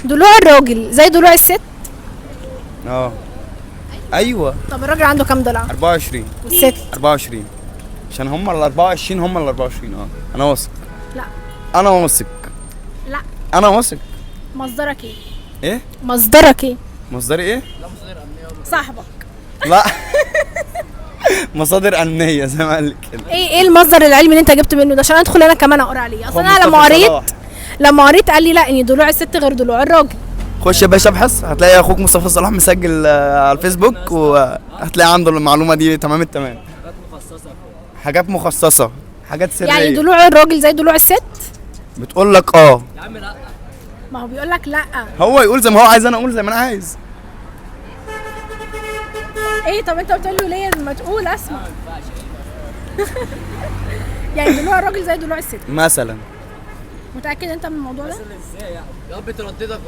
ضلوع الراجل زي ضلوع الست؟ اه ايوه. طب الراجل عنده كام ضلع؟ 24. والست؟ 24 عشان هم ال 24 هم ال 24. اه انا واثق. لا. انا واثق. لا. انا واثق. مصدرك ايه؟ ايه؟ مصدرك ايه؟ مصدري ايه؟ صاحبك. لا. مصادر امنيه زي ما قال كده. ايه المصدر العلمي اللي انت جبت منه ده عشان ادخل انا كمان اقرا عليه؟ اصل هو انا مصطفى صلاح. لما قريت قال لي لا ان ضلوع الست غير ضلوع الراجل. خش يا باشا ابحث هتلاقي اخوك مصطفى صلاح مسجل على الفيسبوك، وهتلاقي عنده المعلومه دي تمام التمام. حاجات مخصصه، حاجات سريه. يعني ضلوع الراجل زي ضلوع الست؟ بتقول لك اه. ما هو بيقول لك لا. هو يقول زي ما هو عايز، انا اقول زي ما انا عايز. ايه طب انت بتقول له ليه ما تقول اسمع؟ يعني ضلوع الراجل زي ضلوع الست مثلا. متاكد انت من الموضوع ده؟